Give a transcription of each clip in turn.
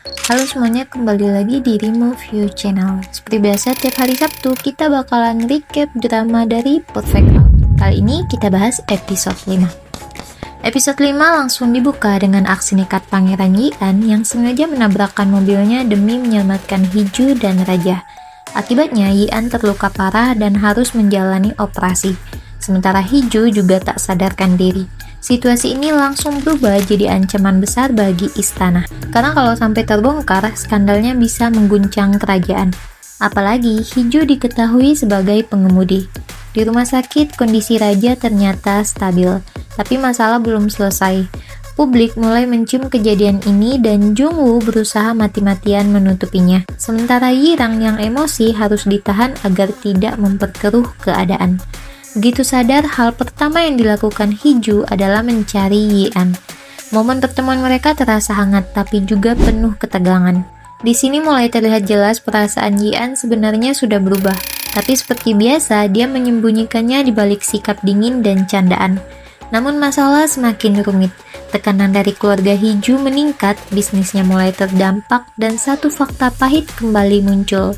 Halo semuanya, kembali lagi di Remove You Channel. Seperti biasa, tiap hari Sabtu kita bakalan recap drama dari Perfect Out. Kali ini kita bahas episode 5. Episode 5 langsung dibuka dengan aksi nekat Pangeran Yi-an yang sengaja menabrakkan mobilnya demi menyelamatkan Hiju dan Raja. Akibatnya Yi-an terluka parah dan harus menjalani operasi. Sementara Hiju juga tak sadarkan diri. Situasi ini langsung berubah jadi ancaman besar bagi istana. Karena kalau sampai terbongkar, skandalnya bisa mengguncang kerajaan. Apalagi Hiju diketahui sebagai pengemudi. Di rumah sakit, kondisi raja ternyata stabil, tapi masalah belum selesai. Publik mulai mencium kejadian ini dan Jungwoo berusaha mati-matian menutupinya. Sementara Yirang yang emosi harus ditahan agar tidak memperkeruh keadaan. Begitu sadar, hal pertama yang dilakukan Hiju adalah mencari Yi-an. Momen pertemuan mereka terasa hangat tapi juga penuh ketegangan. Di sini mulai terlihat jelas perasaan Yi-an sebenarnya sudah berubah, tapi seperti biasa dia menyembunyikannya di balik sikap dingin dan candaan. Namun masalah semakin rumit. Tekanan dari keluarga Hiju meningkat, bisnisnya mulai terdampak, dan satu fakta pahit kembali muncul,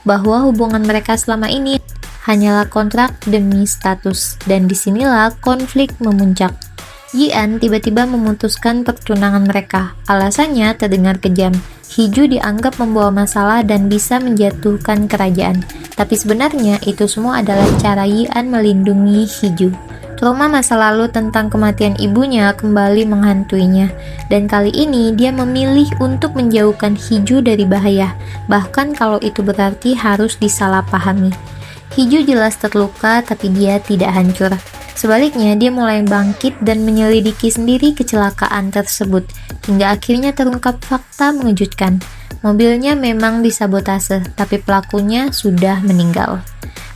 bahwa hubungan mereka selama ini hanyalah kontrak demi status, dan disinilah konflik memuncak. Yi-an tiba-tiba memutuskan pertunangan mereka. Alasannya terdengar kejam. Hiju dianggap membawa masalah dan bisa menjatuhkan kerajaan. Tapi sebenarnya itu semua adalah cara Yi-an melindungi Hiju. Trauma masa lalu tentang kematian ibunya kembali menghantuinya, dan kali ini dia memilih untuk menjauhkan Hiju dari bahaya, bahkan kalau itu berarti harus disalahpahami. Hiju jelas terluka, tapi dia tidak hancur. Sebaliknya, dia mulai bangkit dan menyelidiki sendiri kecelakaan tersebut, hingga akhirnya terungkap fakta mengejutkan. Mobilnya memang disabotase, tapi pelakunya sudah meninggal.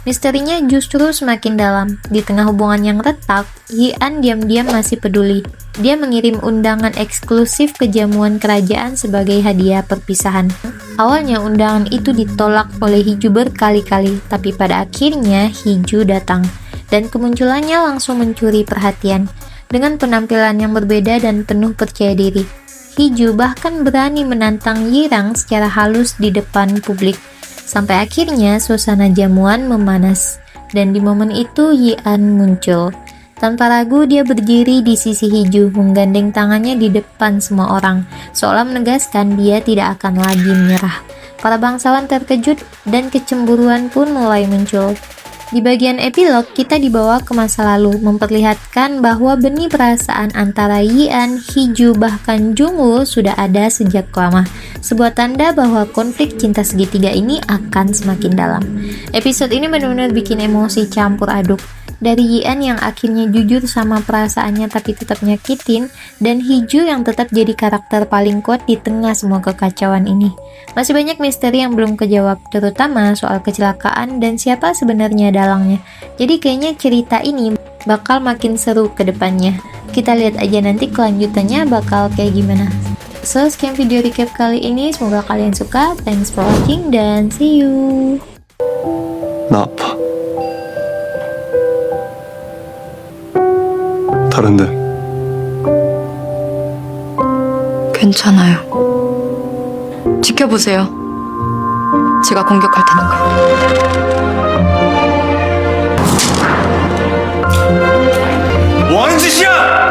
Misterinya justru semakin dalam. Di tengah hubungan yang retak, Yi-an diam-diam masih peduli. Dia mengirim undangan eksklusif ke jamuan kerajaan sebagai hadiah perpisahan. Awalnya undangan itu ditolak oleh Hiju berkali-kali, tapi pada akhirnya Hiju datang. Dan kemunculannya langsung mencuri perhatian. Dengan penampilan yang berbeda dan penuh percaya diri, Hiju bahkan berani menantang Yirang secara halus di depan publik. Sampai akhirnya suasana jamuan memanas, dan di momen itu Yi-an muncul. Tanpa ragu dia berdiri di sisi Hiju, menggandeng tangannya di depan semua orang, seolah menegaskan dia tidak akan lagi menyerah. Para bangsawan terkejut dan kecemburuan pun mulai muncul. Di bagian epilog, kita dibawa ke masa lalu, memperlihatkan bahwa benih perasaan antara Yi-an, Hiju, bahkan Jungwoo sudah ada sejak lama. Sebuah tanda bahwa konflik cinta segitiga ini akan semakin dalam. Episode ini benar-benar bikin emosi campur aduk. Dari Yi-an yang akhirnya jujur sama perasaannya tapi tetap nyakitin, dan Hiju yang tetap jadi karakter paling kuat di tengah semua kekacauan ini. Masih banyak misteri yang belum kejawab, terutama soal kecelakaan dan siapa sebenarnya dalangnya. Jadi kayaknya cerita ini bakal makin seru ke depannya. Kita lihat aja nanti kelanjutannya bakal kayak gimana. So, sekian video recap kali ini, semoga kalian suka. Thanks for watching dan see you. 나 아파. 다른데 괜찮아요. 지켜보세요. 제가 공격할 테니까. 뭐 하는 짓이야!